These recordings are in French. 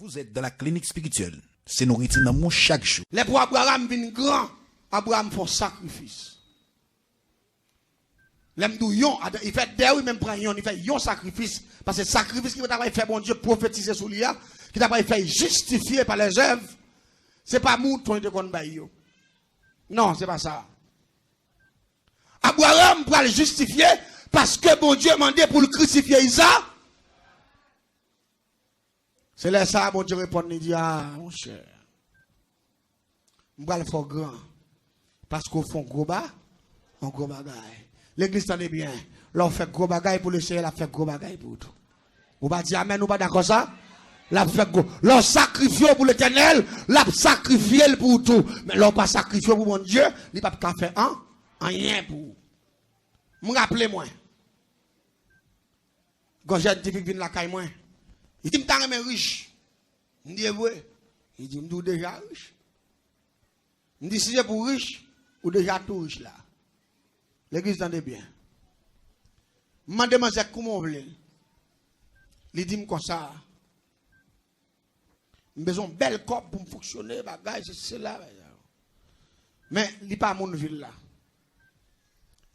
Vous êtes dans la clinique spirituelle. C'est nourriture dans mon chaque jour. Les pour Abraham viennent grand, Abraham fait sacrifice. Il fait des même prend il fait un sacrifice parce que sacrifice qui va faire bon Dieu prophétiser sur lui qui va faire justifier par les œuvres. C'est pas mouton de kon bay yo. Non, c'est pas ça. Abraham pour le justifier parce que bon Dieu mandé pour le crucifier Isaac. C'est là ça bon Dieu répond il dit ah mon cher. On va le faire grand parce qu'on fait gros bagaille. L'église t'en est bien. Là, on fait gros bagaille pour le Seigneur, on fait gros bagaille pour tout. Vous va dire amen, ou pas d'accord ça? Là, fait gros. Là, sacrifié pour l'éternel, là, sacrifié pour tout. Mais là, pas sacrifié pour mon Dieu, il n'a pas fait rien pour. Me rappelez-moi. Quand j'ai dit que vient la caille, moi, il dit, je suis riche. Je dis, oui. Il dit, je suis déjà riche. Je dis, si c'est pour riche, ou déjà tout riche là. L'église t'entend bien. Je me demande comment on veut. Il dit comme ça. J'ai besoin d'un bel corps pour fonctionner. C'est là. Mais il n'est pas à mon ville là.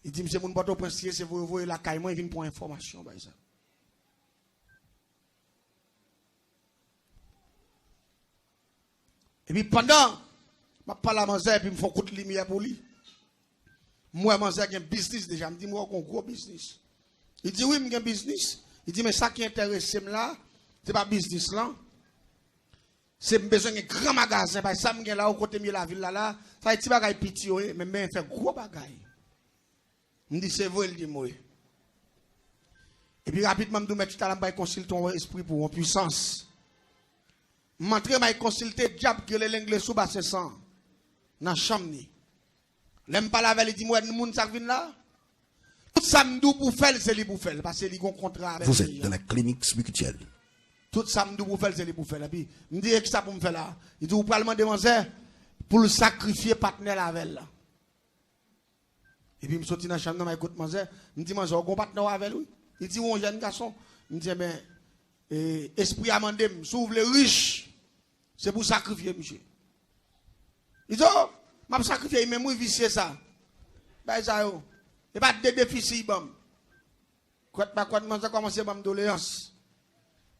Il dit c'est mon bateau princier, c'est vous voyez la caille, moi il vient pour information. Et puis pendant, je parle à Manzé et puis je me fais un coup de lumière pour lui. Moi, j'ai un business déjà. Je dis, moi, j'ai un gros business. Il dit, oui, j'ai un business. Il dit, mais ça qui intéresse là, ce n'est pas business là. C'est besoin d'un grand magasin. Parce que ça, je là, au côté de la ville là, ça a été un petit, mais je fais gros bagaille. Je dis, c'est vrai, il dit, moi. Et puis rapidement, je me dis, tout à l'heure, je consulte ton esprit pour une puissance. Je m'entre, je consulte le diable que l'anglais sous bas, c'est ça. Dans la chambre. L'aime pas la veille, il dit, moi, moun ça vient là. Tout ça m'dou pour faire, c'est lui pour faire. Parce que il y a un contrat avec vous êtes dans la clinique spirituelle. Tout ça m'dou pour faire, c'est lui pour faire. Et puis, me dit, que ça pour me faire là. Il dit, vous pouvez me demander pour le sacrifier partenaire avec là. Et puis, je suis dans la chambre, je écoute, je me dit, je suis un partenaire avec lui. Il dit, un jeune garçon. Je me dit, mais, esprit a demandé, si vous voulez riche, c'est pour sacrifier, monsieur. Il dit, oh, je vais sacrifier, mais moi, vicier ça. Ben, ça, yo. Et pas de déficit, bon. Quand je commence à me doléance.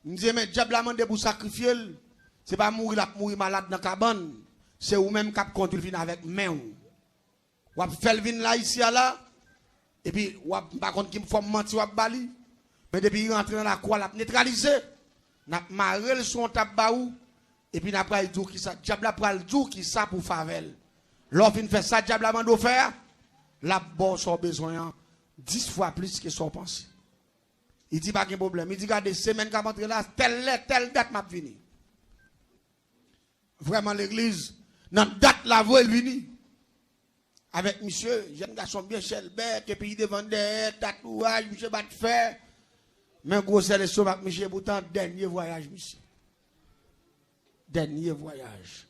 Je me dis, mais diable a demandé pour sacrifier, c'est pas mourir malade dans la cabane. C'est vous-même qui compte le avec main. Ou fait le vin là, ici, là. Et puis, ou par contre, qui me fait mentir, ou bali. Mais depuis qu'il rentre dans la croix, il neutralisé. N'a marré son tabaou. Et puis, n'a pas le jour qui ça. Diable a pris le jour qui ça pour favel. L'offre fait ça, diable a demandé faire. La bosse son besoin 10 fois plus que son pensée. Il dit pas de problème. Il dit, regardez, semaine qui va rentrer là, telle date m'a fini. Vraiment, l'église, dans date la voix, elle vini. Avec monsieur, jeune garçon bien chelbert, et puis il devant des tatouages, monsieur bat faire. Mais gros, c'est le somme avec monsieur, pourtant, dernier voyage, monsieur. Dernier voyage.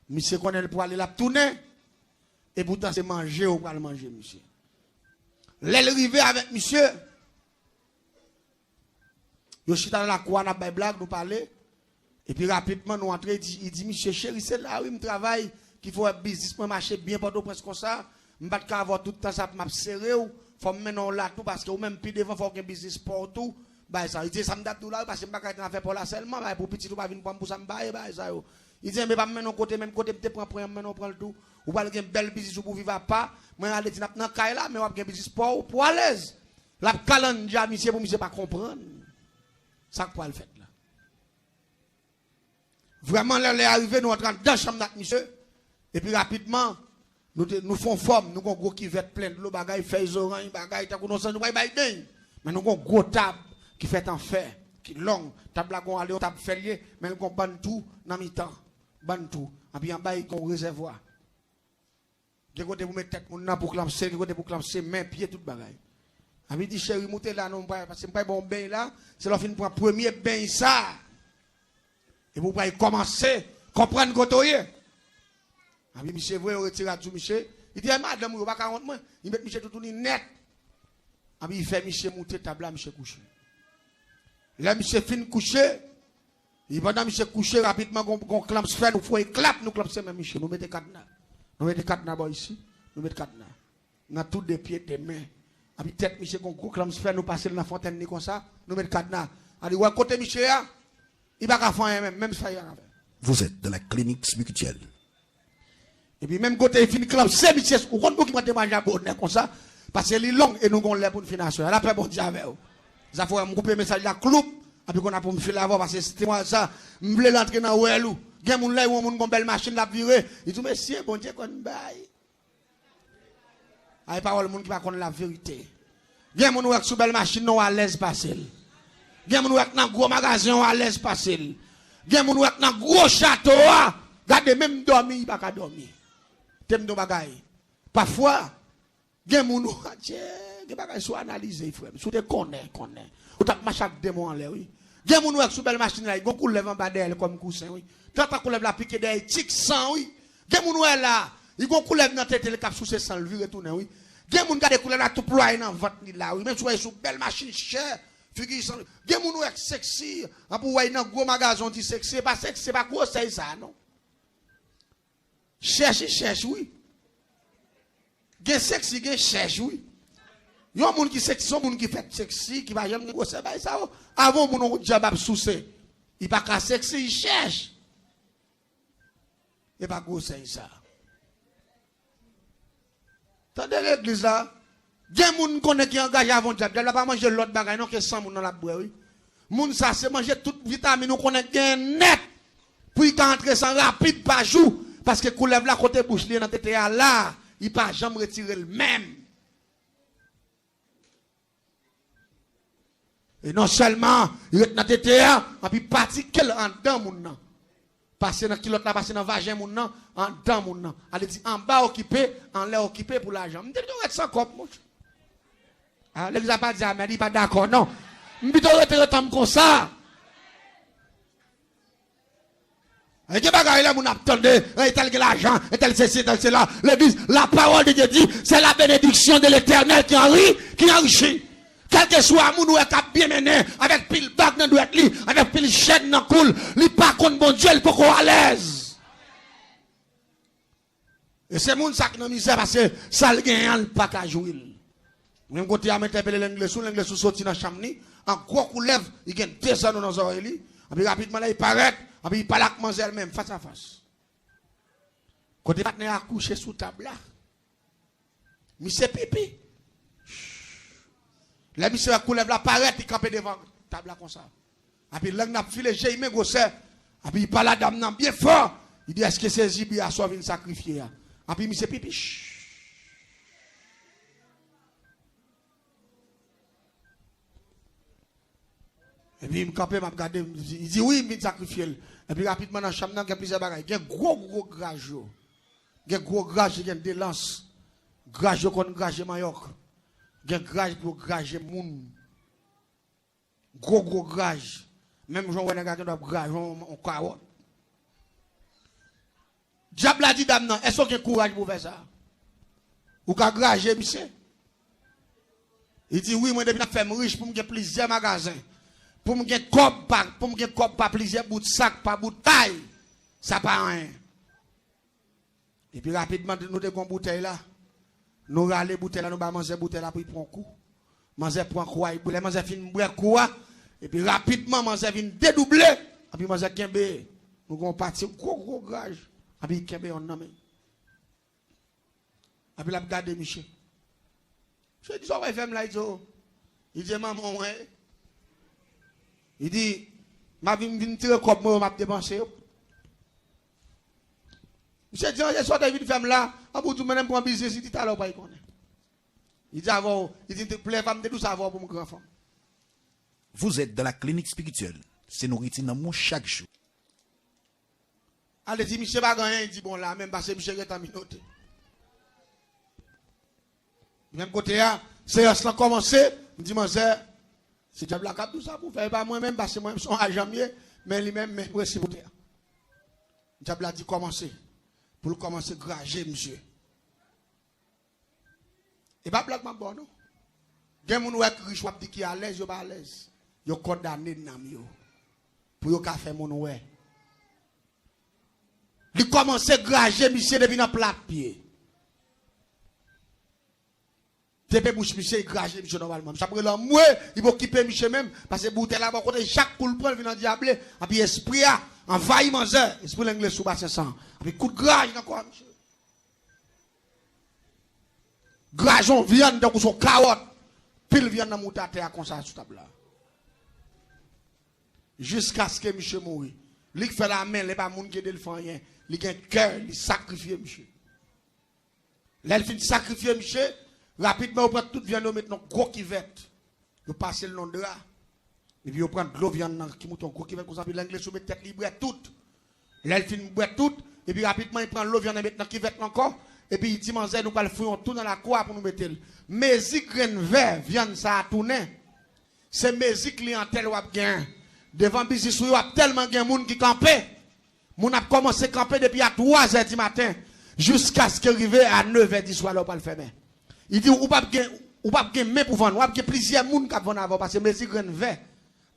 Monsieur connaît le poil, il a tourné. Et pourtant, c'est manger ou pas le manger, monsieur. L'arrivée avec monsieur. Je suis dans la cour, on a des blagues, nous parler. Et puis rapidement, nous entrons, il dit, monsieur chéri, c'est là où il travaille, qu'il faut un business pour marcher bien, pas presque comme ça. Je ne vais pas avoir tout le temps, ça m'a serré, il faut me mettre là tout, parce que même plus devant, il faut un business pour tout. Il dit, ça me date tout là, parce que je ne vais pas faire pour là seulement, pour petit, tout va venir pour ça, il dit, mais pas maintenant côté, même côté, peut-être prendre le tout. Ou pas un bel business pour vivre pas. Moi, je suis dans le cas là, mais on a un business pour à l'aise. La calendrier, monsieur, pour monsieur pas comprendre. Ça quoi le fait là. Vraiment, là, les arrivés, nous entrons dans la chambre de monsieur. Et puis rapidement, nous faisons forme, nous avons un gros qui va être plein de l'eau, bagaille, feuilles oranges, bagaille, nous avons mais nous avons un gros table qui fait en fer, qui est long. Table là, on a table ferrier, mais nous avons ban tout dans mi-temps. Ban tout. Et puis en bas, il y a un réservoir. De côté vous mettez tête mon pour clamser, de côté pour clamser main pied toute bagaille. Ami dit chéri montez là non parce que pas bon bain là, c'est la fin pour premier bain ça. Et vous pouvez commencer comprendre côté. Ami monsieur vous retirer tout monsieur, il dit madame vous pas 40 moi, il met monsieur tout net. Ami il fait monsieur monter table là monsieur coucher. Là monsieur fin coucher, Et pendant que je couché rapidement, on clamp fait, nous faut clap, nous clap, c'est même Michel. Nous mettons cadenas. Nous mettons cadenas ici. Nous mettons cadenas. Nous avons tous des pieds, des mains. Avec tête, Michel, on clamp fait, nous passer dans la fontaine comme ça. Nous mettons cadenas. Ali, ouais, côté Michel, il va pas faire même ça. Vous êtes dans la clinique spirituelle. Et puis même côté il finit clamp, c'est Michel, ou quand nous qui manger bonheur comme ça, parce que c'est long et nous avons l'air pour une finance. Elle a pas bon Dieu avec vous. Ça faut me couper message la cloupe. Et puis qu'on a pour me filer avant parce que c'était moi ça, me voulais l'entrer dans Ouelou. Il y a moun là où moun gon belle machine la virer. Il dit monsieur bon Dieu qu'on bail. Ay parole moun qui pas connaître la vérité. Il y a moun ou sous belle machine non à l'aise passer. Il y a moun ou dans gros magasin à l'aise passer. Il y a moun ou dans gros château, regardez même dormir, il pas ka dormir. T'aimes do bagay. Parfois, il y a moun ou des bagay soit analysé frère. Sou te connaît. Ou t'a marché chaque démon en l'air oui. Gen moun wèk sou belle machine là, gon kou lève en bas d'elle comme coussin oui. Tant kou lève la piqué d'elle tic sang oui. Gen moun wèk là, il gon kou lève dans tête le cap sous ses sang le vir retourner oui. Gen moun gade kou lève la tout ployer dans ventre ni là oui. Même sou belle machine chère, figure sang. Gen moun wèk sexy, en pour wèk dans gros magasin dit sexy, pas sexy, c'est pas gros c'est ça non. Cherche oui. Gen sexy, gen cherche oui. Yon moun qui sexy, son moun qui fait sexy, qui va jamais négocier ça. Avant moun on diable souce. Il pas ka sexy, il cherche. Il pas négocier ça. Tendez l'église là. Gen moun connaît qui engage avant diable, il pas manger l'autre bagaille non que 100 moun dans la boire oui. Moun ça c'est manger toute vitamine, on connaît gen net. Puis quand entrer sans rapide par jour parce que coulève la côté bouche li dans tête là, il pas jamais retirer le même. Et non seulement, il est dans le TTA, et puis particulier en dedans moun nan. Passer dans kilote là, passer dans vagin moun nan, en dedans moun nan. Elle dit en bas occupé, en l'air occupé pour l'argent. Je dis, tu sans cop, mouche. Ah, l'église n'a pas dit, mais il n'est pas d'accord, non. Je dis, tu retombe comme ça. Et que bagaille là, moun attendez, et tel que l'argent, et tel ceci, tel cela. L'église, la parole de Dieu dit, c'est la bénédiction de l'éternel qui enrichit. Quel que soit moun ou est bien mené, avec pile bague dans douette li, avec pile chaîne dans coule, li pas contre bon Dieu, il faut qu'on à l'aise. Et c'est moun ça qui n'a misère parce que ça le gagne pas qu'à jouer. Même côté à m'interpeller l'anglais sous sorti dans chambre ni, en gros coup lève, il gagne 2 ans dans nos oreilles li, et puis rapidement là il paraît, et puis il parle avec mademoiselle même face à face. Côté partenaire a couché sous table là. Monsieur pipi. Les monsieur a coulé la paraît, il campe devant la table comme ça. Et puis, l'angle n'a filé, j'ai aimé gosser. Et puis, il parle à la dame bien fort. Il dit, est-ce que c'est Zibi à sauver une sacrifier? Et puis, monsieur pipi. Et puis, il me campe, il m'a regardé, il dit, oui, il me sacrifier. Et puis, rapidement, dans la chambre, il y a plusieurs bagages. Il y a un gros grage. Il y a un gros grage, il y a des lances. Grage contre grage Mayoc. Il y a un grage pour grager moun. Gros grage. Même Jean Wena Gagan doit grage on carotte. Diable a dit dame non, est-ce qu'il y a courage pour faire ça? Ou ka grager monsieur? Il dit oui, moi depuis faire riche pour me gagner plusieurs magasins. Pour me gagner cop pas plusieurs bouts de sac, pas bout de taille. Ça pas rien. Et puis rapidement nous devons bouteille là. Nous râler bouteille là, nous allons manger bouteille là pour prendre un coup. Manger pour un coup, il manger fin boire coup et puis rapidement manger vient dédoubler et puis manger kembe. Nous allons partir gros grage. Et puis kembe on nomme. Et puis la regarder Michel. Je dis ça va faire là il dit maman ouais. Il dit m'a vinn tirer comme moi m'a dépenser. Monsieur dit, je suis David femme là, à bout de même pour un business, il dit, alors pas y connaît. Il dit, avant, il dit, plaît, femme, de tout savoir pour mon grand femme. Vous êtes dans la clinique spirituelle. C'est nourriture dans mon chaque jour. Allez, dit, monsieur va gagner, il dit, bon là, même parce que monsieur est en minute. Même côté là, c'est cela commencé, il dit, monsieur, c'est diable la cap tout ça pour faire pas moi-même, parce que moi-même, son agent mieux, mais lui-même, mais pour essayer de faire. Diable a dit, commencer. Pour commencer à grager, monsieur. Et pas blague, ma bonne, non? Il y a des gens qui sont à l'aise, ils sont pas à l'aise. Ils sont condamnés dans yo. pour yo ka faire mon ouais. Il commence à grager monsieur depuis dans plat pied. Depuis bouche monsieur grager monsieur normalement. Après là moi, il va occuper monsieur même parce que bouteille là côté chaque coup le prend vient diable et puis esprit a envahi manger, esprit l'anglais sous bassin sang. Puis coup de grage encore monsieur. Grajon viande dans son carotte. Pile viande dans moutarde terre comme ça sur table là. Jusqu'à ce que monsieur mourit. Lui fait la main, il pas moun qui de le faire rien. Il a un cœur, il sacrifie monsieur. Là il fait sacrifier monsieur, rapidement on prend toute viande on met dans gros kivette. On passe le nom de là. Et puis on prend de l'eau viande qui mouton gros kivette comme ça puis l'anglais soumet tête libre toute. Là il fait boire toute et puis rapidement il prend l'eau viande mettre dans kivette encore. Et puis il dit manzer nous pas le fouillon tout dans la cour pour nous mettre. Mézi graine vert viande ça a tourné. C'est mézi clientèle ou a gain. Devant business ou a tellement gain monde qui campait. Moun a commencé à camper depuis à 3h du matin jusqu'à ce qu'il arrive à 9h du soir là pas le fermer. Il dit ou pas gain mais pour vendre, ou pas plusieurs monde qui vendre avant parce que mézi graine vert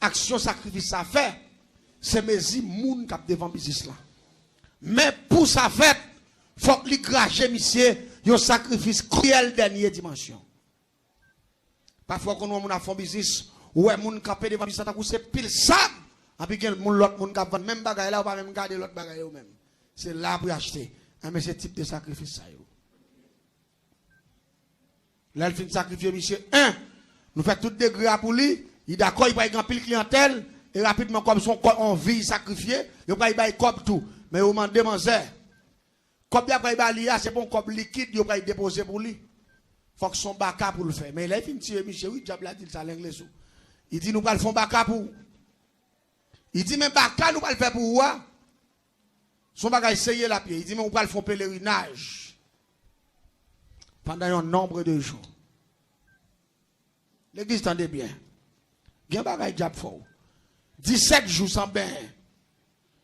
action sacrifice ça fait. C'est mézi monde qui devant business là. Mais pour ça fait faut que lui cracher monsieur un sacrifice cruel dernière dimension. Parfois quand on a fait business ouais moun campé devant business ça c'est pile ça et puis moun l'autre moun cap vendre même bagaille là ou pas même garder l'autre bagaille même. C'est là pour acheter. Mais ce type de sacrifice ça yo. Là il fin sacrifier monsieur nous fait tout degré pour lui, il d'accord il va grand pile clientèle et rapidement comme son envie sacrifier, il va bailler cop tout. Mais on demande manger. Comme il y a lié, c'est bon comme liquide, il va déposer pour lui. Il faut que son baka pour le faire. Mais là, il finit Michel, oui, diable a dit ça l'anglais. Il dit nous pas le faire baka pour. Il dit même baka nous pas le faire pour quoi? Son baka essayer la pied. Il dit mais nous pas le faire pèlerinage pendant un nombre de jours. L'église tendez bien. Il y a un bagage diable fort. 17 jours sans bain.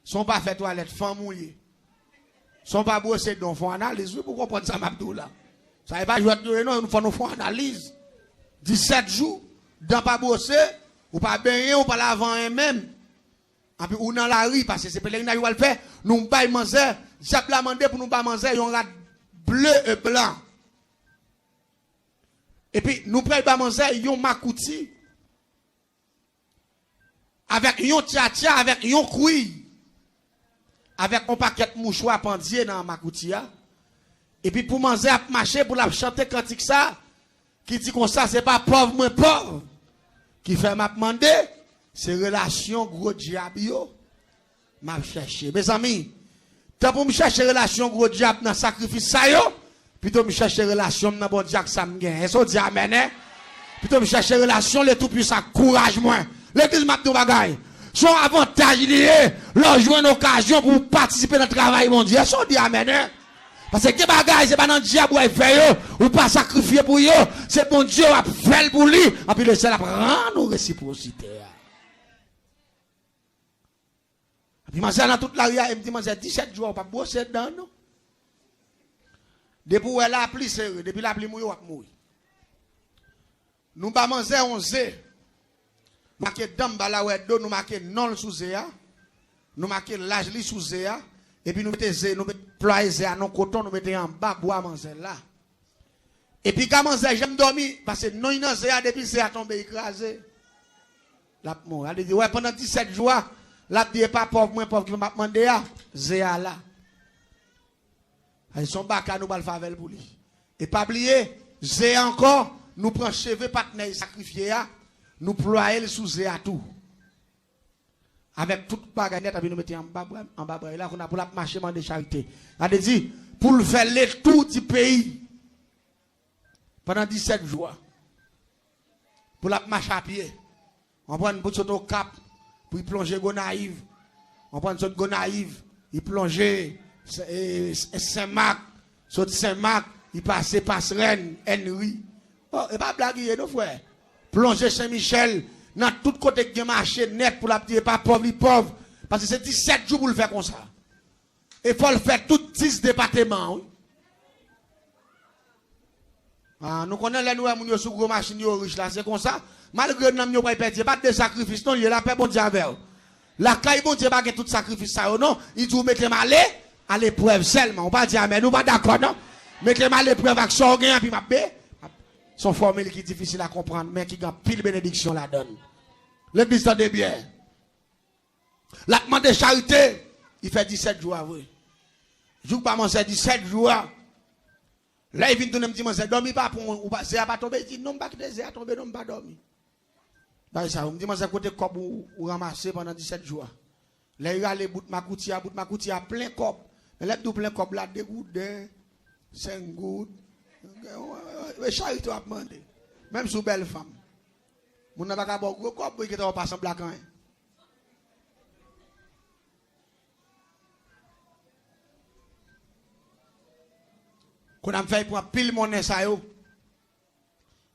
Son pas fait toilette, femme mouillée. Son pas bosser donc font analyse pour comprendre ça m'abdou là. Ça n'est pas jouer non, nous font analyse. 17 jours dans pas bosser ou pas baigner ou pas l'avant même. Et puis ou dans la rue parce que c'est pèlerinage va le faire, nous pas manger, diable la mandé pour nous pas manger un rat bleu et blanc. Et puis nous pas manger un makouti avec un tcha avec un couille. Avec un paquet de mouchoirs pendier dans ma coutia. Et puis pour manger à marcher, pour la chanter cantique ça, qui dit comme ça, c'est pas pauvre, moins pauvre. Qui fait m'a demander, c'est relation gros diable yo. M'a chercher. Mes amis, tant pour me chercher relation gros diable dans sacrifice ça yo, plutôt me chercher relation dans bon diable ça me gagne. Est-ce que dit amen hein? Plutôt me chercher relation le tout puissant, courage moi. L'église m'a tout bagaille. Son avantage lié, leur jouer une occasion pour participer dans le travail mondial. Son dit amen. Hein? Parce que les bagages, c'est pas dans le diable ou faire ou pas sacrifier pour eux. C'est bon Dieu a fait pour lui. Et puis le ciel a rendre nos réciprocité. Et puis, je dans toute la rue, il me dit, 17 jours, pas bosser dedans, non? Depuis où elle a appelé, depuis la pluie mouille, on va mourir. Nous pas manger 11. Nous marquons dame balaweddo, nous marquons non sous zéa, nous marquons l'âge li sous zéa, et puis nous mettons ployer zéa non coton, nous mettons en bas bois manger là. Et puis quand manger j'aime dormir parce que non non zéa depuis zéa tombé écrasé. La mort, elle dit ouais pendant 17 jours, la dit pas pauvre moins pauvre qui m'a demandé à zéa là. Ils sont baka nous va le faire pour lui. Et pas oublier zéa encore, nous prend cheveux partenaire sacrifié à nous ployer sous à tout. Avec toute baganette, nous mettons en bas, là, on a pour la marcher de charité. On a dit, pour le faire le tour du pays, pendant 17 jours, pour la marcher à pied, on prend une bouche au cap, pour y plonger Gonaïve, on prend une sorte Gonaïve, il plongeait Saint-Marc, sorte Saint-Marc, il passait Passerelle, Henry. Oh, et pas blaguer, nos frères. Plonger Saint-Michel, dans tout côté qui marché net pour la petite pas pauvre, parce que c'est 17 jours pour le faire comme ça. Et il faut le faire tous 10 départements. Oui. Ah, nous connaissons les nouveaux sous gros machines riches là, c'est comme ça. Malgré que nous n'avons pas perdre, pas de sacrifice, non, il y a la paix bon Dieu avec. La caille bon Dieu pas tout sacrifice ça non, il dit mettez mal à l'épreuve seulement. On pas dire amen, nous pas d'accord non. Mettez mal à l'épreuve avec son gain puis m'a son formule qui est difficile à comprendre mais qui a pile bénédiction la donne. L'église de bien. La demande de charité, il fait 17 jours oui. Jour pas manger 17 jours. Là il vient tout me dire moi dormi pas pour ou pas c'est pas tomber, il dit non pas que c'est à tomber non pas dormi. Bah ça, on me dit, moi, c'est côté cop ou ramasser pendant 17 jours. Là, il y a les bouts de ma coutia plein cop. Mais là, tout plein cop, là, 2 gouttes, 5 gouttes. Mais charité a demandé. Même sous belle femme. Mon n'a pas gros cop, qui est pas en black. Quand on fait pour pile monnaie, ça,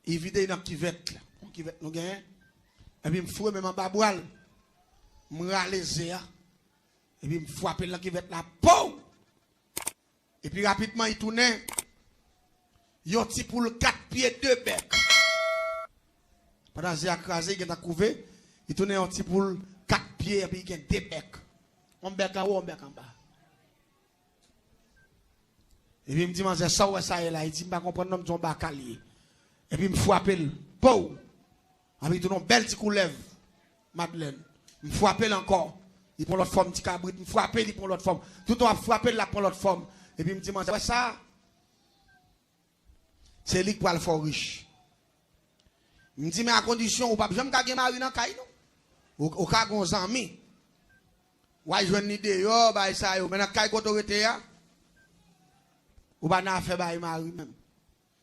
il vide dans qui vête, là. Qui vête, nous gagnons. Et puis, je me fous même en bas boile. Je me râle et puis, je me frappe là qui va être la peau. Et puis, rapidement, il tourne. Il y a un petit poule 4 pieds, 2 becs. Pendant que j'ai écrasé, il a couvé. Il tourne un petit poule 4 pieds, et puis il y a 2 becs. Un bec en haut, un bec en bas. Et puis, il me dit, ça ou ça est là. Il dit, je ne comprends pas comprendre son bacalier. Et puis, il me frappe le peau. Avec tout un bel petit coup lèvre, Madeleine. Je me frappe encore. Il prend l'autre forme, petit cabrit. Je me frappe, il prend l'autre forme. Tout le temps, frappe, il prend l'autre forme. Et puis, il me dit, ouais, ça, c'est lui qui va le faire riche. Il me dit, mais à condition, ou pas besoin de gagner mari dans le caille, non? Ou cas gon amis. Ouais, je une idée, yo, bah, ça, yo. Maintenant, caille autorité, ou pas n'a fait, bah, mari même.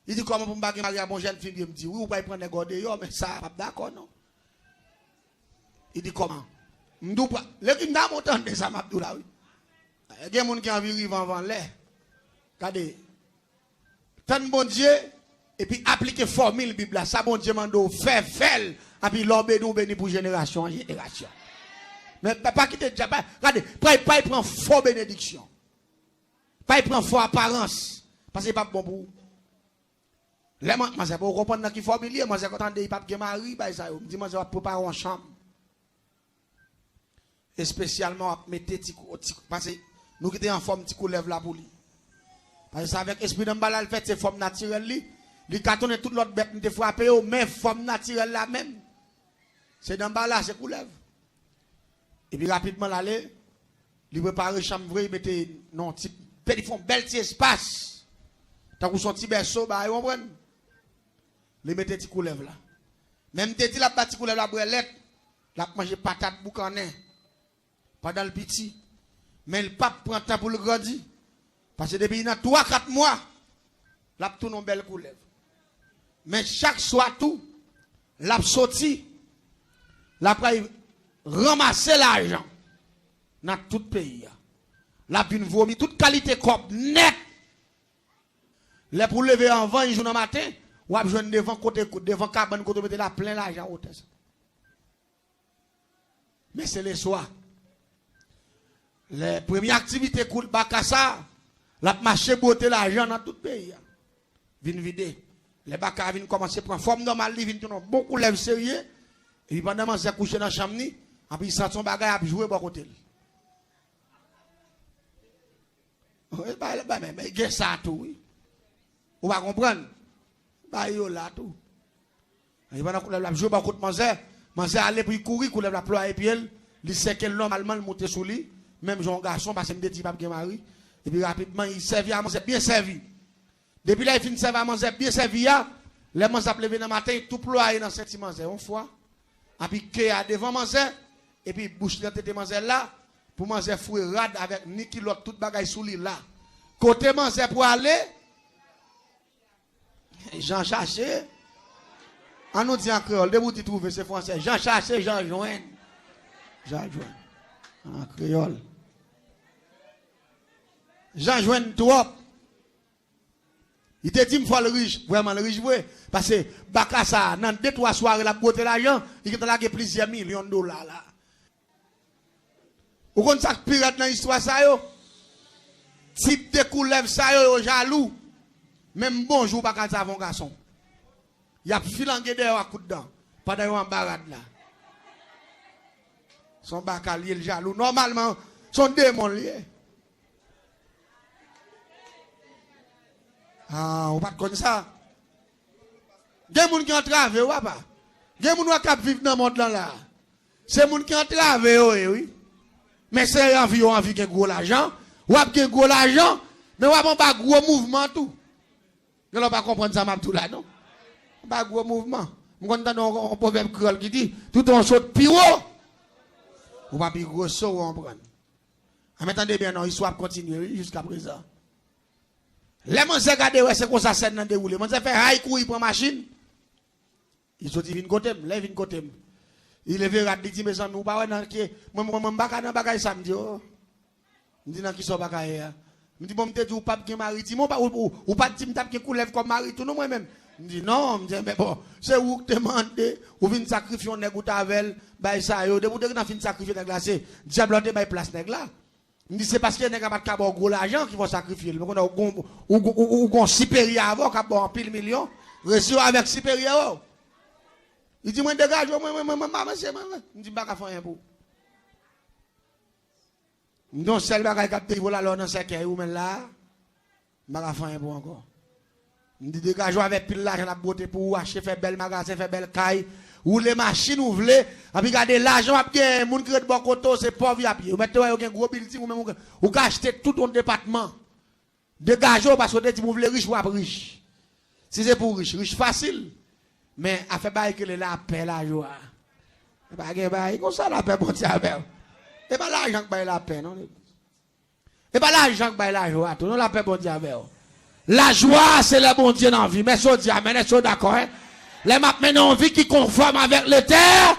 Il dit comment pour me baguer à mon jeune fille, il me dit oui, ou pas prendre des gars de mais ça, pas d'accord, non. Il dit comment? Je dis pas, les gens n'ont pas entendu ça, m'a dit là, oui. Il y a des gens qui ont envie de vivre avant l'air. Regardez. Tant bon Dieu, et puis appliquer formule Bible, ça bon Dieu m'a fait, et puis l'homme nous béni pour génération en génération. Mais pas quitter déjà, regardez, pas il prend faux bénédiction. Pas il prend faux apparence. Parce que c'est pas bon pour vous. Là, moi, je ne comprends pas qui familier. Moi, je content de pas mari, ça. Je me dis, moi, je vais préparer une chambre. Et spécialement, mettre parce que nous qui sommes en forme, petit coup lève la pour lui. Parce que avec l'esprit de mbala, fait c'est forme naturelle. Il cartonne toute l'autre bête, nous te frapper, mais forme naturelle la même. C'est dans mbala, c'est coup lève. Et puis rapidement, l'aller, il prépare une chambre, il mette non, il font bel petit espace. Tant que son petit berceau, bah, ils comprennent. Les mettez petit couleuvre là. Même t'es dit la petit couleuvre la brelette, la manger patate boucanin. Pas dans le petit. Mais le pape prend temps pour le grandir. Parce que depuis 3-4 mois, la tourne une belle couleuvre. Mais chaque soir tout, la sorti, la ramasser l'argent dans tout le pays. La vient vomir toute qualité cop net. Les pour lever en vent, un jour matin, ou à besoin devant côté devant cabane côté mettre la plein l'argent au test. Mais c'est le soir. Les premières activités cool Bakassa, la marché beauté l'argent dans tout le pays. Vin vider. Les Bakassa viennent commencer à prendre forme normale, ils viennent tourner beaucoup lèvres sérieux. Et puis pendant que couché dans la chambre, et puis ils sentent son bagage à jouer bon côté. Mais il y a ça tout, oui. Vous va comprendre? Bah, il y a là tout. Il va jouer bon côté manger. Manger aller pour courir, couler la ploie et puis il sait que normalement il monte sous lui. Même jeune garçon, parce que me dit pas que mari. Et puis rapidement, il servait à manger bien servi. Depuis là, il finit de servir à manger bien servi. Les manger lever dans le matin, tout ploie dans cette manger. Une fois. Et puis, qu'il y a devant manger. Et puis, bouche dans tête manger là. Pour manger fouet rad avec ni kilote, tout bagay sous lui là. Côté manger pour aller. Jean cherché. On nous dit en créole, de vous y trouver, c'est français. Jean cherché, Jean joigne. Jean joigne. En créole. Jean joigne trop. Il te dit, il faut le riche. Vraiment le riche, oui. Parce que Bakassa, dans 2-3 soirées, la beauté l'argent, il a plusieurs millions de dollars là. Vous connaissez ça pirate dans l'histoire ça yo? Type de coulève ça yo jaloux. Même bonjour pas quand avant garçon. Il y a filangué dehors à coup dedans pendant en barade là. Son bacalier le jaloux. Normalement, son démon lié. Ah, on pas comme ça. Il y a des gens qui ont travaillé, ou pas? Il y a des gens qui vivent dans le monde là. C'est des gens qui ont travaillé, oui. Mais c'est envie de gros l'argent. Ou de gros l'argent, mais ou pas gros mouvement tout. Vous ne pas comprendre ça, tout là, non? Pas gros mouvement. Vous entendez un proverbe créole qui dit tout en saute piro. Ou pas plus gros saut, on prend. Attendez bien, non, l'histoire continue jusqu'à présent. Les gens se regardent, c'est comme ça, c'est dans le déroulé. Les gens fait haï courir pour machine. Ils sont venus côté, ils viennent côté. Il est venu, il dit, mes amis, nous pas dans qui, moi, je ne pas samedi. Je dis, non, qui sont pas je dis, bon, je dis, ou pas de mari, ou pas de tap qui coulève comme mari, tout nous moi-même. Je dis, non, je dis, mais bon, c'est où que tu demandes, ou vient sacrifier un nègre avec, bah, ça, yo, de vous dire que tu sacrifier un nègre, c'est diable de place nègre là. Je dis, c'est parce que les nègres n'ont pas de gros l'argent qui vont sacrifier. Ou un supérieur avant, qui a bon pile million, reçu avec supérieur. Il dit, moi, dégage, moi, monsieur, je dis, pas qu'à faire un pour. Non, celle bagaille qui a payé pour la loi dans ce cas où même là, je vais faire un pour encore. Je dis, dégage avec pile l'argent à beauté pour acheter, faire belle magasin, faire belle caille, ou les machines ou voulez, et puis regardez l'argent, il y a des gens qui ont de bon côté, c'est pauvre à pied. Vous mettez un gros building, ou achetez tout ton département. Dégagez parce que vous voulez riche ou pas riche. Si c'est pour riche facile. Mais à faire bail que la paix, la joie. Et pas que bail, comme ça la paix, bon Dieu, et pas l'argent qui baille la paix, non? Et pas l'argent qui baille la joie, non la paix, bon Dieu, la joie, c'est le bon Dieu dans la vie. Mais ça dit, amen, est-ce d'accord, hein? Les map maintenant vie qui conforme avec le terre,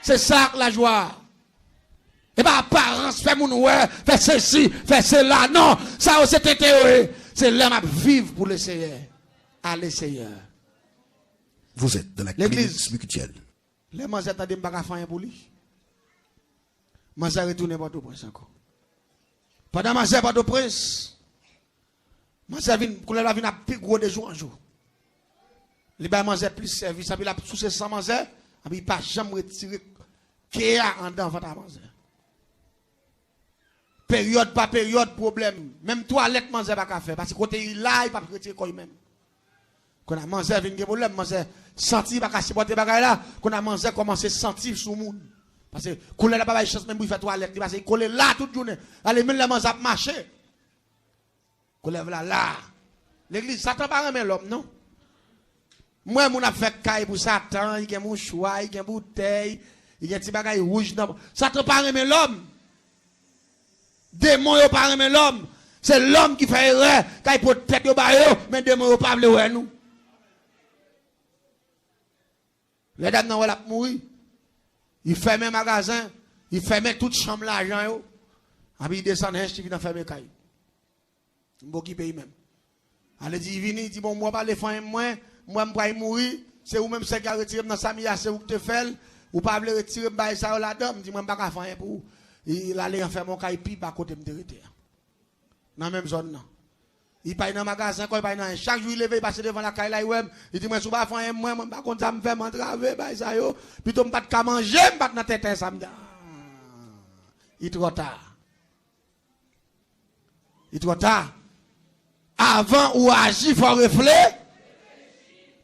c'est ça la joie. Et pas apparence, fait mon ouais, fait ceci, fait cela, non, ça c'est théorie. C'est l'homme à vivre pour le Seigneur. À le Seigneur. Vous êtes dans la clinique spirituelle. Les gens attendent pas faire un pour lui. Je vais retourner à Port-au-Prince encore. Pendant que je vais à Port-au-Prince, je vais venir plus gros de jour en jour. Les gens mangent plus service, puis la sous ces 100 manger, et puis pas jamais retirer qu'il en dedans votre manger. Période par période problème. Même toilette manger pas qu'à faire parce que côté là il pas retirer quoi même. Quand on a mangé vinn problème, manger sentir pas qu'à supporter bagaille là, quand on a mangé commencer sentir sous monde. Parce que coller là pas chance même pour faire toilette parce que coller là toute journée. Allez même la manger marcher. Coller là. L'église Satan pas remet l'homme non. Moi, mon a fait caille pour Satan, il y a mon choix, il y a bouteille, il y a des bagailles rouges. Satan pas remet l'homme. Démon yo pas remet l'homme. C'est l'homme qui fait erreur, quand il peut tête yo ba yo, mais démon yo pas vle ouais nous. Les dames nan la mourir. Il ferme un magasin, il ferme toute chambre l'argent yo. Et puis il descend il vient fermer caille. M'bo qui paye même. Allez dit il vient, il dit bon moi pas les faire moi je vais mourir, c'est ou même c'est qui retirer dans sa mia, c'est ou que te fait, ou pas vle retirer bail ça la dame, dit moi pas faire pour il allait en faire mon caille pi à côté me retirer. Dans même zone non. Il paye dans magasin quoi, il paye dans chaque jour il lève passer devant la caille là il dit moi sou pas faire moi pas comme ça me fait m'entraver bail ça yo, plutôt me pas de manger, me pas dans tête ça me dit. Il trop tard. Il trop tard. Avant ou agir faut réfléchir.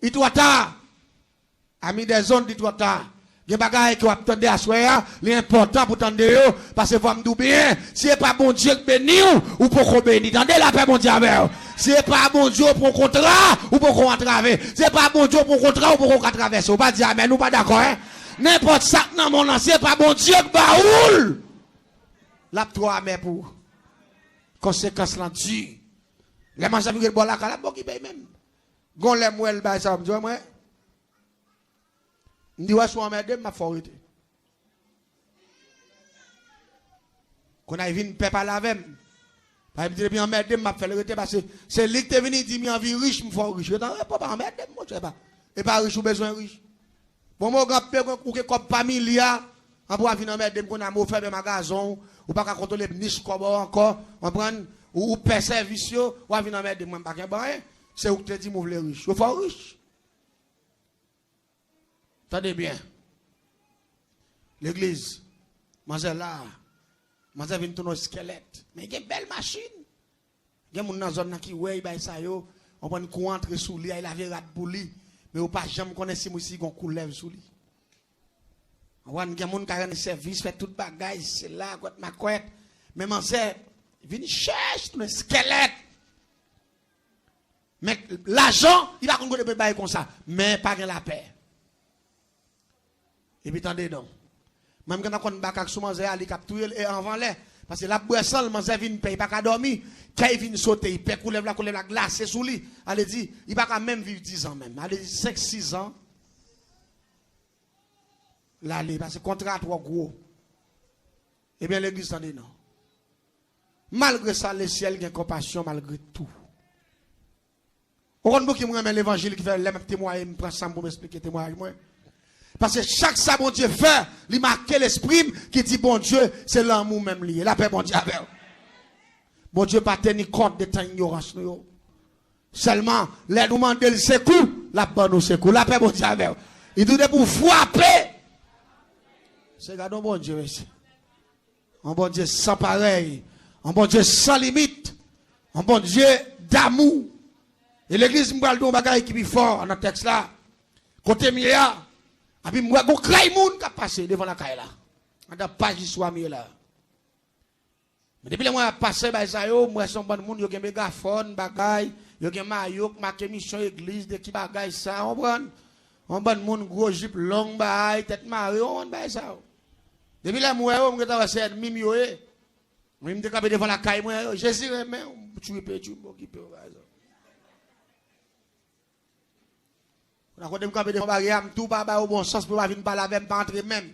Il trop tard. Ami des zones, il trop tard. Il y a des bagages qui attendent à soi, l'important pour tendre yo, parce que vous me dites bien, si c'est pas bon Dieu qui bénit ou pour qu'on bénisse, tendez la paix, mon Dieu, avec vous. Si c'est pas bon Dieu pour qu'on contrat, ou pour qu'on traverse. Si c'est pas bon Dieu pour qu'on contrat, ou pour qu'on traverse. Vous pas dire amen, nous pas d'accord, hein? N'importe ça dans mon nom, si c'est pas bon Dieu qui baoule. La trois amen pour. Conséquence là dessus. Les gens qui boivent la cala, bon qui paye même. Gon les mouelles, bah ça, me dit, moi. Je dis, ouais, soit emmerdé, ma forité. Quand on a vu une peuple à la veine, je dis, bien emmerdé, m'a fait le rete parce que c'est lui qui est venu dire, j'ai envie riche, je suis riche. Je dis, pas emmerdé, moi, je sais pas. Et pas riche ou besoin riche. Bon, moi, grand père, ou que comme familia, on peut venir emmerder, qu'on a mot faire des magasins, ou pas contrôler niche comme encore, on prend, ou paie service, ou venir emmerder, moi, pas qu'un bain. C'est où que tu dis, moi, je suis riche. Je suis riche. Attendez bien. L'église, Mazel là. Mazel vient tourner squelette. Mais il y a une belle machine. Il y a des gens dans la zone qui ouais, il ça yo. On prend coup entre sous lui, il avait rat pour lui. Mais on pas jamais connaître si moi si gon coulève sous lui. On voit des gens qui ont service, fait tout bagage, c'est là, quoi, ma couette. Mais mazel, vient chercher tout le squelette. Mais l'argent, il va qu'on peut bailler comme ça, mais pas la paix. Et puis attendez donc. Même quand on a bakak sous manzé ali capturer et avant l'air parce que la boisson manzé vinn paye pas qu'à dormir, quand il vient sauter, il peut couler la glace sous lui. Allez dit, il pas même vivre 10 ans même. Allez dit 5 6 ans. Là parce que contrat trop gros. Eh bien l'église t'en dit non. Malgré ça le ciel a compassion malgré tout. On voit qui me l'évangile qui fait les témoigner, me prend ça pour m'expliquer témoignage moi. Parce que chaque ça bon Dieu fait, il marque l'esprit qui dit bon Dieu, c'est l'amour même lié. La paix bon Dieu avec. Bon Dieu pas tenir compte de ta ignorance nous. Seulement les nous demander le secours, la bonne nous secours. La paix bon Dieu avec. Il dit pour frapper. C'est gardons bon Dieu ici. Un bon Dieu sans pareil, un bon Dieu sans limite, un bon Dieu d'amour. Et l'église me parle d'un bagage qui est fort dans le texte là. Côté Mia. Et puis, moi, je crains moun qui a passé devant la caille là. On a pas d'y soit mieux là. Mais depuis que moi, je passé, moi, je suis un bon moun, je suis un mégaphone, bagay, je suis un maillot, marqué mission église, de qui bagay ça, on prend. Un bon moun, gros jupe, long bagay, tête marée, on bagay ça. Depuis là, moi, je suis un ennemi, je suis capé devant la caille, moi, je suis un tu peux, on a quand même capé devant la caille, tout pas au bon sens pour pas venir parler avec pas entrer même.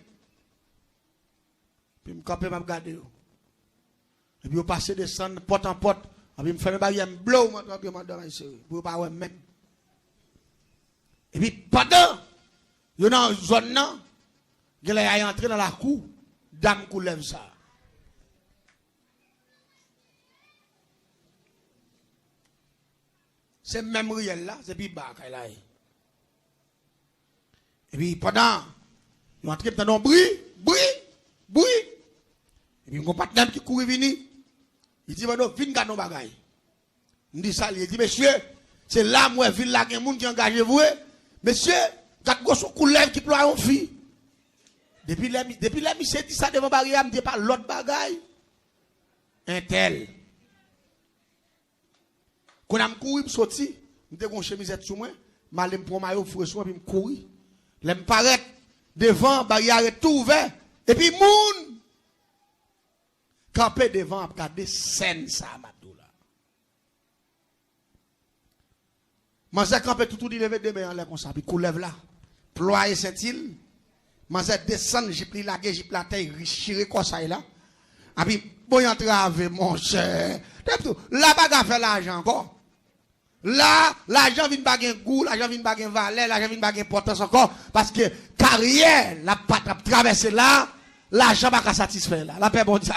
Puis je capé, je regarde. Et puis je passe descendre porte en porte, et puis je fais mes barrières, je blow, pour pas même. Et puis pendant, il y a dans zone là, il est entré dans la cour, dame qui lève ça. C'est même réel là, c'est puis bas qu'elle a. Et puis pendant, il est entré dans un bruit. Et puis mon partenaire qui court venir, il dit, viens garder nos bagailles. Il dit ça, il dit, monsieur, c'est là, moi, ville là, il y a des gens qui engagent vous. Monsieur, quatre gosses couleurs qui ploient en fille. Depuis là, monsieur dit ça devant barrière, il me dit pas l'autre bagaille. Un tel. Quand je cours, je sorti, je suis chemise sur moi, je prends ma fouet, puis je cours. Je me paraît devant, barrière est tout ouvert, et puis moun campé devant, regarder scène ça, Madoula. Manzé campé tout dit lever de main en l'air comme ça, puis coulève là, ployer Saint-Île, Manzé descend, j'ai pris la gueule, j'ai pris la tête, richiré comme ça là, et puis bon entrave mon cher, là bagarre fait l'argent encore. Là, l'argent vient baguer goût, l'argent vient baguer valet, l'argent vient baguer importance encore, parce que carrière, la patte traverser là, l'argent va pas satisfaire là. La paix bon Dieu.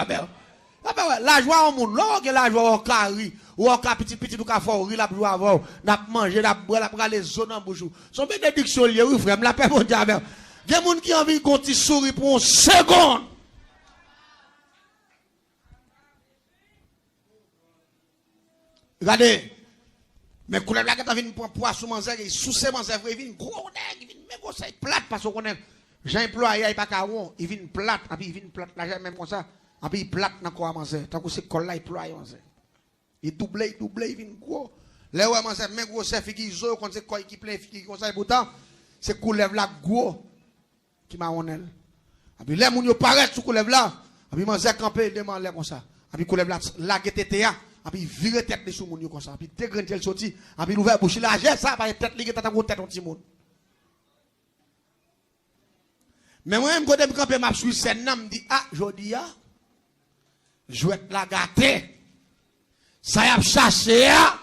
La joie au monde, là, la joie au carré, ou au petit ou au fort, la joie avant, n'a manger, la boire, la prendre les zones en bouche. Son bénédiction lié, oui, frère, la paix bon Dieu. Il y a des gens qui ont envie de continuer sourire pour une seconde. Regardez. Mais quand la gâte vient prendre poisson manzer et sous ces manzer il vient gros nèg, il vient même gros ça plate parce qu'on est j'ai employé il pas caron, il vient plate, et puis il vient plate là même comme ça, et puis il plate dans quoi manzer, tant que c'est col là il ploie manzer. Il double, il vient gros. Là ouais manzer même gros c'est figi zo quand c'est quoi qui plein figi comme ça et pourtant c'est coulève là gros qui m'a honnel. Et puis les moun yo paraît sous coulève là, et puis manzer camper demande là comme ça. Et puis coulève là la GTTA. Et puis virer tête sur moun yo comme ça, puis dégrandir le sorti, et puis l'ouvert bouche là, j'ai ça, pas tête li tata gros tête on ti moun. Mais moi même quand me camper m'a sur scène nan me dit ah jodi a jouet la gâté. Ça y a cherché a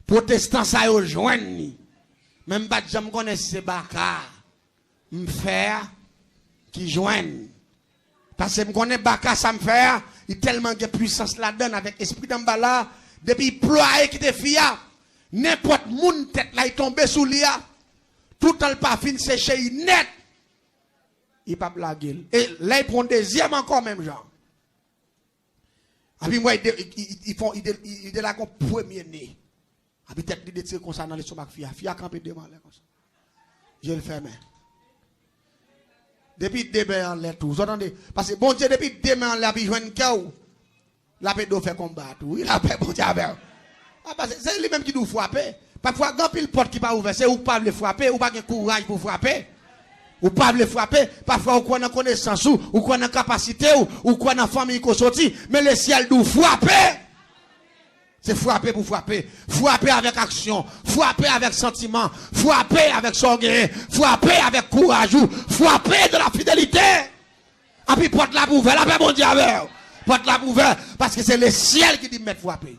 protestant ça yo joindre. Même pas j'aime connaître c'est Baka. Me faire qui joigne. Parce que me connaît Baka ça me faire il tellement de puissance là-dedans avec esprit d'emballa depuis ployer qui te fia n'importe moun tête là il tombe sous lia tout le parfum séché net il pas blaguer. Et là, il prend deuxième encore, même genre. Et puis moi, il est là comme premier né. Et puis tête, il est comme ça dans les stomac, fia a campé devant là comme ça. Je le ferme. Depuis demain en l'air tout. Vous entendez? Parce que bon Dieu, depuis demain en l'air, il joue un chaos. La paix doit faire combattre. Oui, la paix, bon Dieu, c'est lui-même qui nous frappe. Parfois, quand il porte qui pas ouvert, c'est ou pas le frapper, ou pas de courage pour frapper. Ou pas le frapper. Parfois, ou quoi dans connaissance, ou quoi dans capacité, ou quoi dans famille qu'on sorti. Mais le ciel nous frapper. C'est frapper pour frapper. Frapper avec action. Frapper avec sentiment. Frapper avec sorgueil. Frapper avec courage. Frapper de la fidélité. Et puis porte la bouvelle. La paix, bon Dieu, porte la bouvelle. Parce que c'est le ciel qui dit mettre frapper.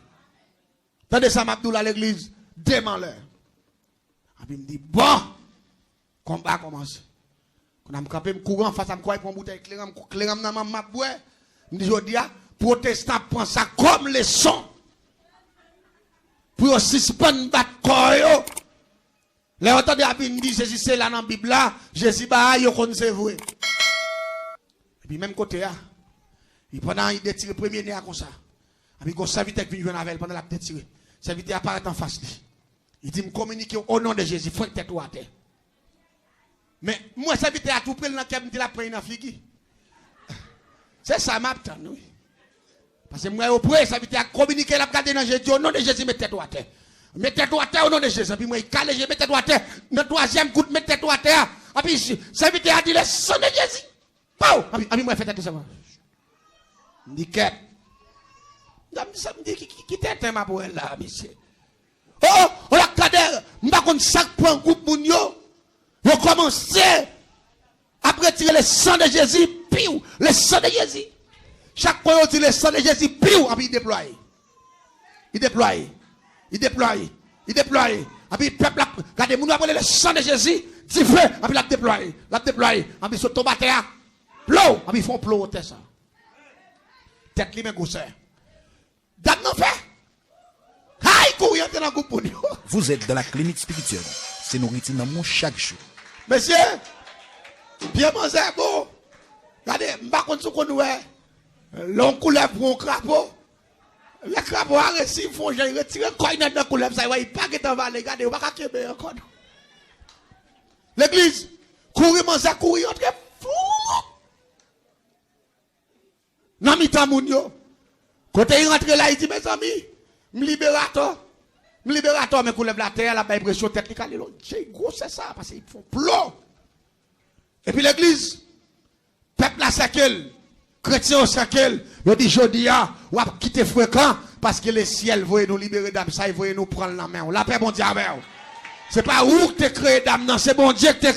Tandis ça, Abdoul à l'église, demande-leur. Et puis il me dit, bon, combat commence. Quand je me campé, je cours face à moi, je prends une bouteille claire, je dans ma boue. Je me dis, je dis, protestant prend ça comme leçon. Pour suspendre battre corps. Les entendez à me dit, Jésus c'est là dans la Bible là, Jésus bah yo connaît c'est vrai. Et puis même côté là, il pendant il détire premier nez comme ça. Et puis quand serviteur qui vient avec pendant la détire, serviteur apparaît en face lui. Il dit me communiquer au nom de Jésus, faut tête à terre. Mais moi serviteur a tout pris dans cœur me dit la prendre dans figi. C'est ça m'attend oui. Parce que moi, au premier, ça veut dire communiquer la garder dans Jésus. Au nom de Jésus, mettez-toi à terre. Mettez-toi à terre au nom de Jésus. Puis moi, il cale, mettez-toi à terre. Dans le troisième coup, mettez-toi à terre. Et puis, ça veut dire, le sang de Jésus. Pow! Et puis, moi, faites tout ça. Je dis, qu'est-ce? Ça me dit, qui t'es ma pour elle là, monsieur? Oh, on a regardé, je ne sais pas si prend un groupe de gens. Ils ont commencé à retirer le sang de Jésus. Piou, le sang de Jésus. Chaque fois, on dit le sang de Jésus, piou, et puis il déploie. Il déploie. Il déploie. Il déploie. Et puis le peuple, regardez, nous avons le sang de Jésus, dit feu, et puis la déploie. La déploie. Et puis sur tombe à terre, plou, et puis ils font plou au tête ça. Tête lui-même gousset. Dame non fait. Aïe, courir dans le groupe. Vous êtes dans la clinique spirituelle. C'est nourriture dans mon chaque jour. Monsieur, bien manger, bon. Regardez, je ne sais pas si vous connaissez. L'on couleur pour un crapaud. Les crapauds a reçu, ils font retirer le coin dans la couleur. Ça, il pas que dans la vallée. Regardez, on va pas qu'il encore. L'église, courir, manger, courir, entre fou. Non, mi tamounio. Quand il rentre là, il dit, mes amis, me libérateur, mais couleur la terre, la pression tête, c'est gros, c'est ça, parce qu'ils font plomb. Et puis l'église, peuple la saquelle. Chrétien au sakel, il dit Jodia, ou à quitter fréquent parce que le ciel veut nous libérer d'âme, ça il veut nous prendre la main. La paix bon Dieu avec. C'est pas où que tu créé d'âme, non, c'est bon Dieu que tu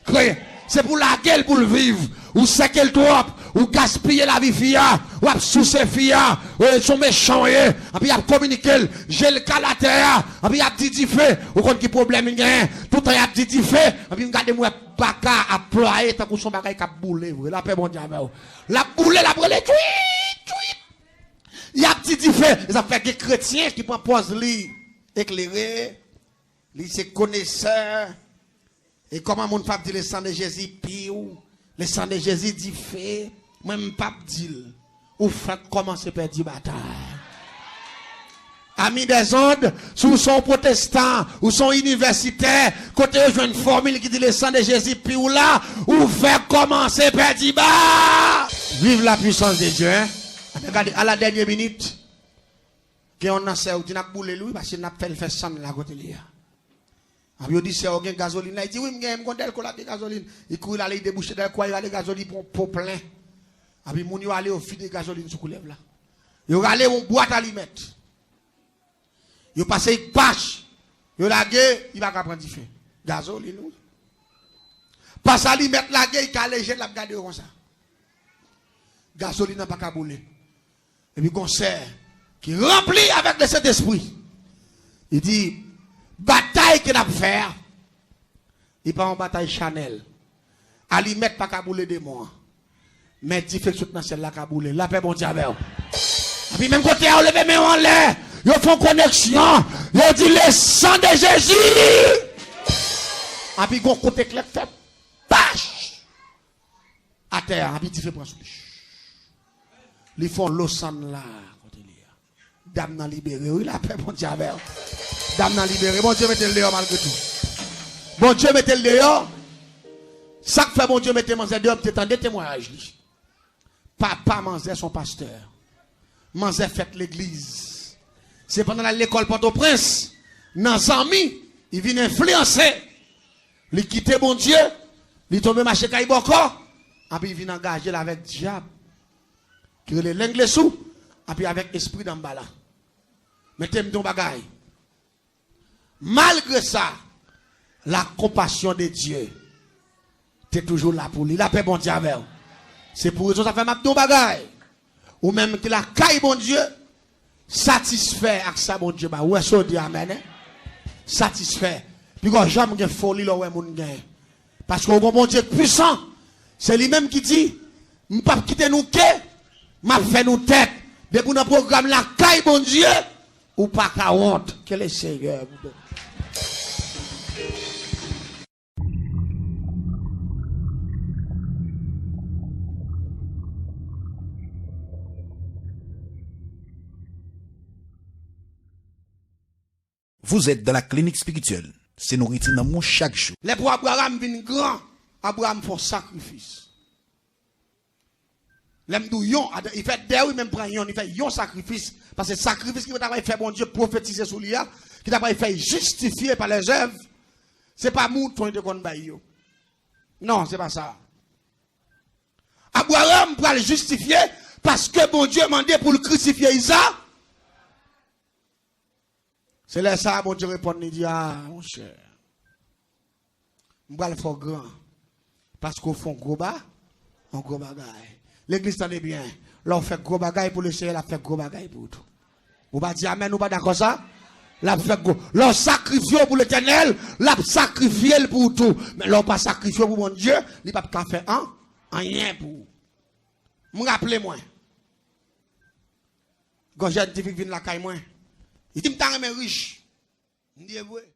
créé. C'est pour la gueule pour le vivre. Ou sakel trop, ou gaspiller la vie fia, ou à sous ses fia, ou ils sont méchants, et puis à communiquer, j'ai le cas la terre, et puis à dit fait, ou quand qui problème il y a, tout le temps à dit fait, et puis regardez-moi, baka à ployer, tant que son bagage a boulé, la paix bon Dieu avec. La boule, la brûlée, il y a petit fait. Ça fait des chrétiens qui prennent pause li éclairé, li c'est connaisseur. Et comment mon pape dit le sang de Jésus piou, le sang de Jésus dit fait, même pape dit, ou fait commencer par dire bataille. Amis des ondes, sous son protestant, ou son universitaire, côté une formule qui dit le sang de Jésus piou là, ou fait commencer par dire bah. Vive la puissance de Dieu, hein? Regardez, à la dernière minute, qu'on a fait, on a boulé lui, parce qu'il a fait le fait sang de la côté là. Il dit, c'est un gasoline. Il dit, oui, je vais de gasoline. Il court là, il débouche dans le coin, il a de gasoline pour plein. Et puis, il va aller au fil de gasoline sur le là. Il va aller en boîte à limette. Il passe une pâche. Il va laguer, il va prendre du feu. Gasoline, oui. Passe à limette, laguer, il va léger, il va garder comme ça. Gasoline n'a pas qu'à bouler. Et puis, concert qui remplit avec le Saint-Esprit. Il dit, bataille qu'il a fait, il pas en bataille Chanel. À lui mettre pas kabouler de moi. Mais dit fait tout dans celle-là kabouler. La paix bon Dieu avec. Et puis même côté on lever mais en l'air, ils font connexion. Ils dit le sang de Jésus. Et puis gon côté clair fait pâche. à terre, puis tu fais prendre sous les font l'osan là. Dame n'a libéré, oui, la paix, bon Dieu, avec. Dame n'a libéré, bon Dieu, mettez le dehors malgré tout. Bon Dieu, mettez le dehors. Ça que fait bon Dieu, mettez Manzé dehors, peut-être des témoignages. Papa Manzé, son pasteur. Manzé fait l'église. C'est pendant l'école Port-au-Prince, dans Zami, il vient influencer. Il quitte bon Dieu, il tombe marché Kaiboko, et puis il vient engager avec diable. Qui est l'anglais sous, et puis avec esprit d'emballa. Mettez-moi ton bagaille. Malgré ça, la compassion de Dieu, tu es toujours là pour lui. La paix, bon Dieu, avec. C'est pour ça que ça fait ma ton bagaille. Ou même que la caille, bon Dieu, satisfait avec ça, bon Dieu. Bah, ouais, ça dit amen. Hein? Satisfait. Puis quand j'aime que folie, là, ouais, mon gars. Parce que bon Dieu puissant, c'est lui-même qui dit, ne pas quitter nous, m'a fait nous tête. Mais pour notre programme, la caille, bon Dieu, ou pas qu'à honte. Quel est le Seigneur? Vous êtes dans la clinique spirituelle. C'est nourriture dans mon chaque jour. Les pour Abraham viennent grand, Abraham fait sacrifice. L'aime d'où il fait des oui même prend yon, il fait yon sacrifice parce que sacrifice qui va faire bon Dieu prophétiser sur lui qui t'a pas fait justifier par les œuvres. C'est pas mouton de kon bay yo. Non, c'est pas ça. Abraham pour le justifier parce que bon Dieu mandé pour le crucifier Isaac. C'est là ça bon Dieu répond il dit ah mon cher. M'ba le faire grand parce qu'on fait gros bagaille. L'église t'en est bien. Là, on fait gros bagaille pour le Seigneur, on fait gros bagaille pour tout. Vous va dire amen, ou pas d'accord ça? Là, fait gros. Là, sacrifié pour l'éternel, là, sacrifié pour tout. Mais là, pas sacrifié pour mon Dieu, il n'a pas fait rien pour. Me rappelez-moi. Quand j'ai un petit qui vient de la caille, moi, il dit, m't'en riche. Il dit, ouais.